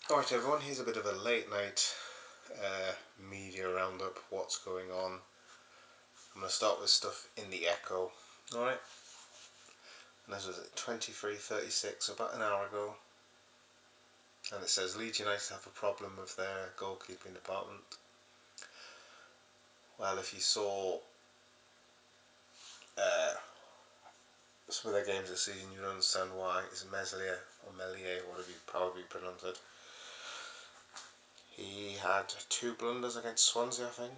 Alright everyone, here's a bit of a late night media roundup, what's going on. I'm going to start with stuff in the Echo. Alright, and this was at 23:36, about an hour ago. And it says Leeds United have a problem with their goalkeeping department. Well, if you saw some of their games this season, you'd understand why. It's Meslier, or Melier, whatever you probably pronounce it. He had 2 blunders against Swansea, I think,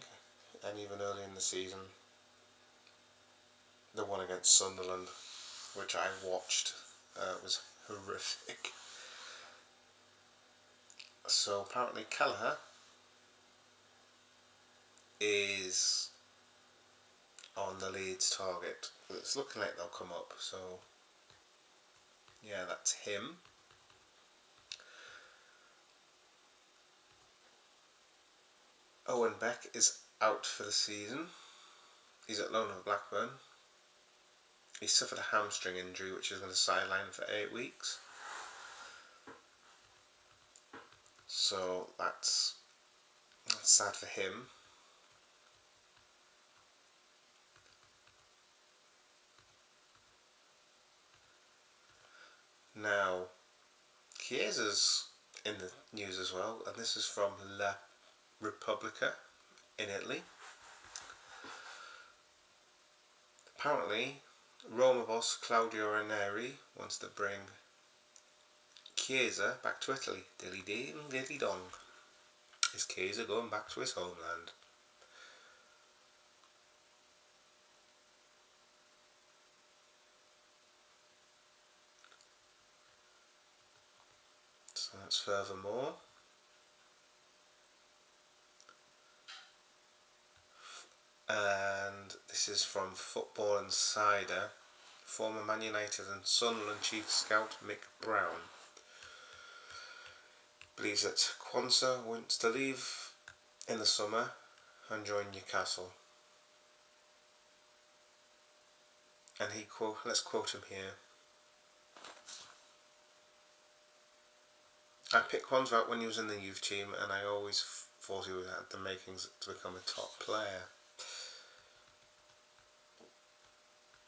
and even early in the season, the one against Sunderland, which I watched, was horrific. So apparently Kelleher is on the Leeds target. It's looking like they'll come up, so yeah, that's him. Owen Beck is out for the season. He's at loan with Blackburn. He suffered a hamstring injury which is going to sideline for 8 weeks. So that's sad for him. Now, Chiesa's in the news as well, and this is from La Repubblica in Italy. Apparently, Roma boss Claudio Ranieri wants to bring Chiesa back to Italy. Dilly ding, dilly dong. Is Chiesa going back to his homeland? So that's furthermore. And this is from Football Insider. Former Man United and Sunderland chief scout Mick Brown believes that Quansah wants to leave in the summer and join Newcastle. And let's quote him here. I picked Quansah out when he was in the youth team, and I always thought he had the makings to become a top player.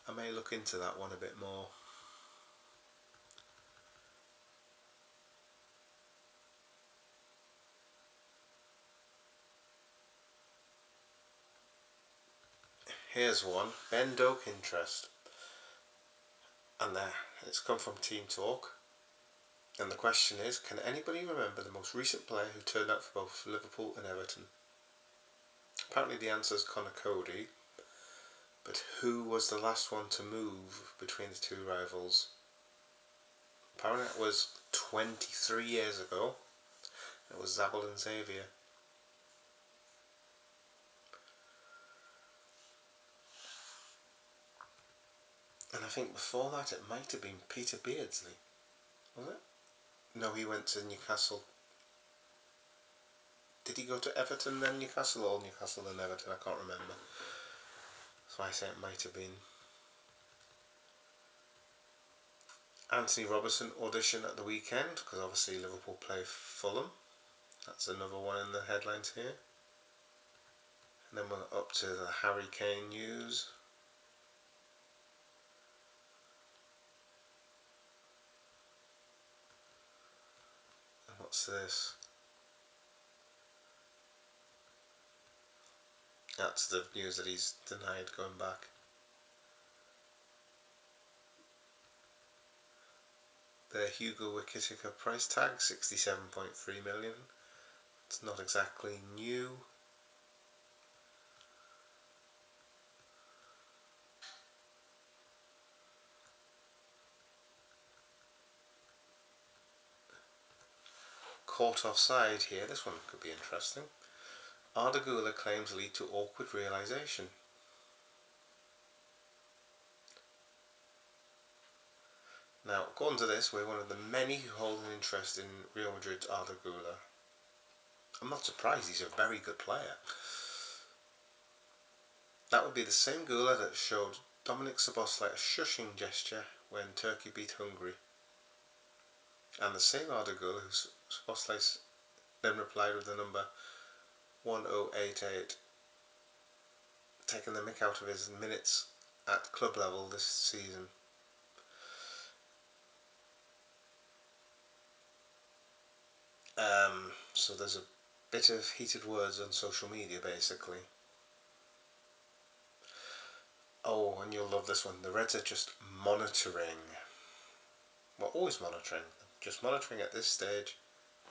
I may look into that one a bit more. Here's one, Ben Doak interest. And it's come from Team Talk. And the question is, can anybody remember the most recent player who turned out for both Liverpool and Everton? Apparently the answer is Conor Cody. But who was the last one to move between the two rivals? Apparently it was 23 years ago. It was Zabel and Xavier. And I think before that it might have been Peter Beardsley. Was it? No, he went to Newcastle. Did he go to Everton then Newcastle, or Newcastle then Everton? I can't remember. So I say it might have been. Anthony Robertson audition at the weekend, because obviously Liverpool play Fulham. That's another one in the headlines here. And then we're up to the Harry Kane news. And what's this? That's the news that he's denied going back. The Hugo Wikitica price tag, 67.3 million. It's not exactly new. Caught offside here, this one could be interesting. Arda Güler claims lead to awkward realisation. Now, according to this, we're one of the many who hold an interest in Real Madrid's Arda Güler. I'm not surprised, he's a very good player. That would be the same Güler that showed Dominic Szoboszlai a shushing gesture when Turkey beat Hungary. And the same Arda Güler who's Sposlice then replied with the number 1088, taking the mick out of his minutes at club level this season. So there's a bit of heated words on social media, basically. Oh, and you'll love this one. The Reds are just monitoring. We're always monitoring. Just monitoring at this stage.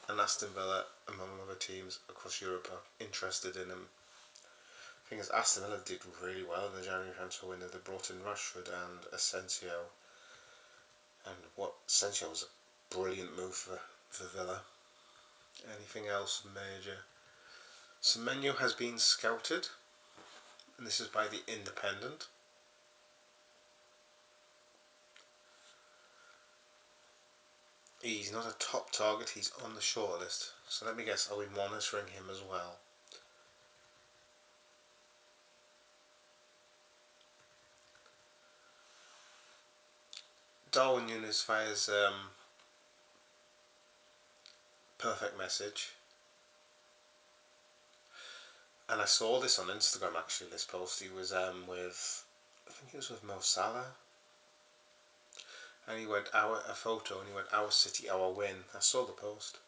And Aston Villa, among other teams across Europe, are interested in him. The thing is, Aston Villa did really well in the January transfer window. They brought in Rashford and Asensio. And Asensio was a brilliant move for Villa. Anything else major? Semenyo has been scouted, and this is by The Independent. He's not a top target, he's on the shortlist. So let me guess, are we monitoring him as well? Darwin Núñez fires perfect message. And I saw this on Instagram actually, this post. He was I think he was with Mo Salah. And he went, a photo, and he went, our city, our win. I saw the post.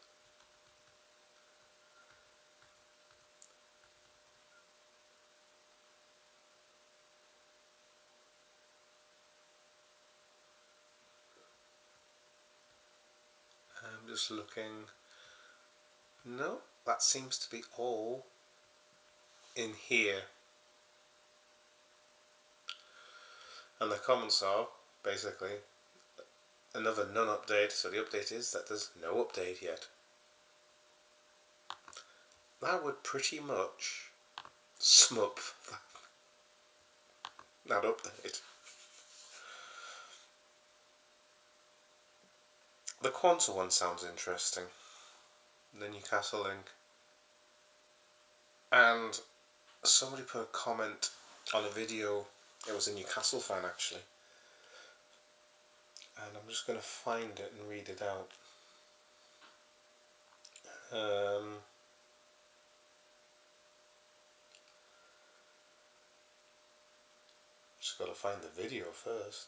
I'm just looking. No, that seems to be all in here. And the comments are basically another non-update. So the update is that there's no update yet. That would pretty much sum up that update. The Quanta one sounds interesting. The Newcastle link. And somebody put a comment on a video. It was a Newcastle fan actually. And I'm just going to find it and read it out. Just got to find the video first.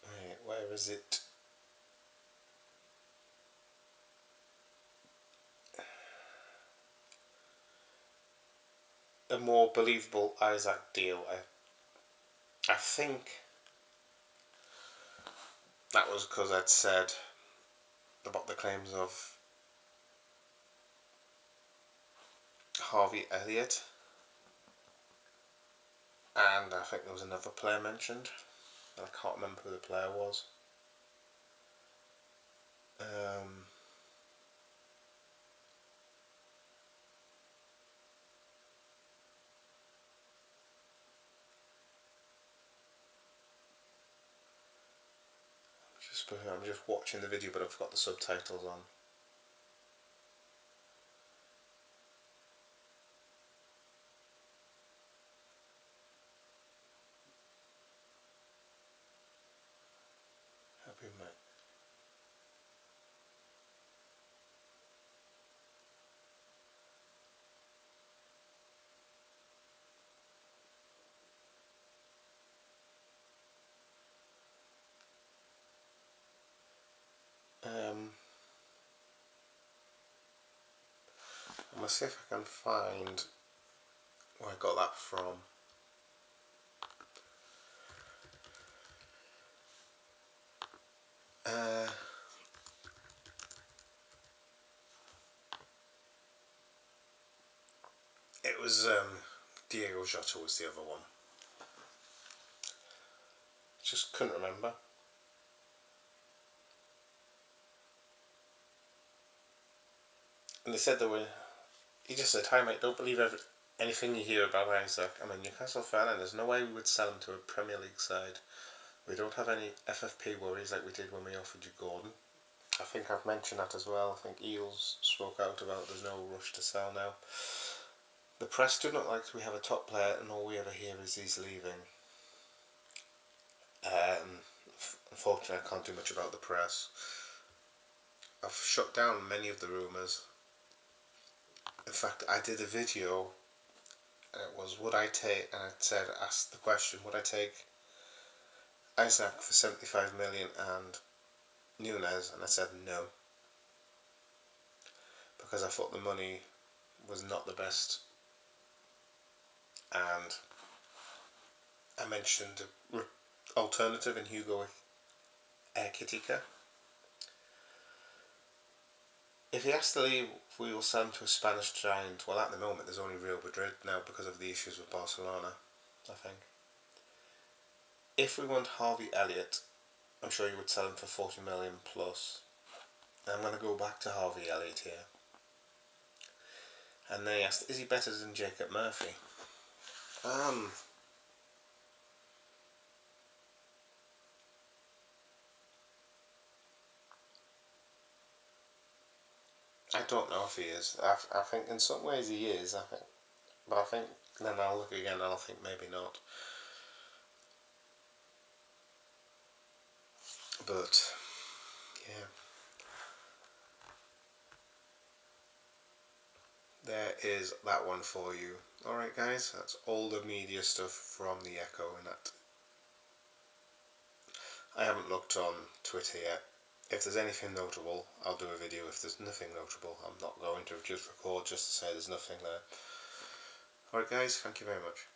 Right, where is it? A more believable Isaac deal. I think that was because I'd said about the claims of Harvey Elliott, and I think there was another player mentioned, and I can't remember who the player was. I'm just watching the video, but I've got the subtitles on. Happy mate. I'm going to see if I can find where I got that from. It was Diego Jota was the other one. Just couldn't remember. And they said he just said, hi mate, don't believe anything you hear about Isaac. I'm a Newcastle fan and there's no way we would sell him to a Premier League side. We don't have any FFP worries like we did when we offered you Gordon. I think I've mentioned that as well. I think Eels spoke out about there's no rush to sell now. The press do not like we have a top player and all we ever hear is he's leaving. Unfortunately, I can't do much about the press. I've shut down many of the rumours. In fact, I did a video and it was would I take, and I said, asked the question, would I take Isaac for 75 million and Nunes, and I said no, because I thought the money was not the best, and I mentioned an alternative in Hugo Ekitike. If he has to leave, we will send him to a Spanish giant. Well, at the moment there's only Real Madrid now because of the issues with Barcelona, I think. If we want Harvey Elliott, I'm sure you would sell him for 40 million plus. And I'm going to go back to Harvey Elliott here. And they asked, is he better than Jacob Murphy? I don't know if he is. I think in some ways he is, I think. But I think then I'll look again and I'll think maybe not. But, yeah. There is that one for you. Alright guys, that's all the media stuff from the Echo and that. I haven't looked on Twitter yet. If there's anything notable, I'll do a video. If there's nothing notable, I'm not going to just record just to say there's nothing there. Alright guys, thank you very much.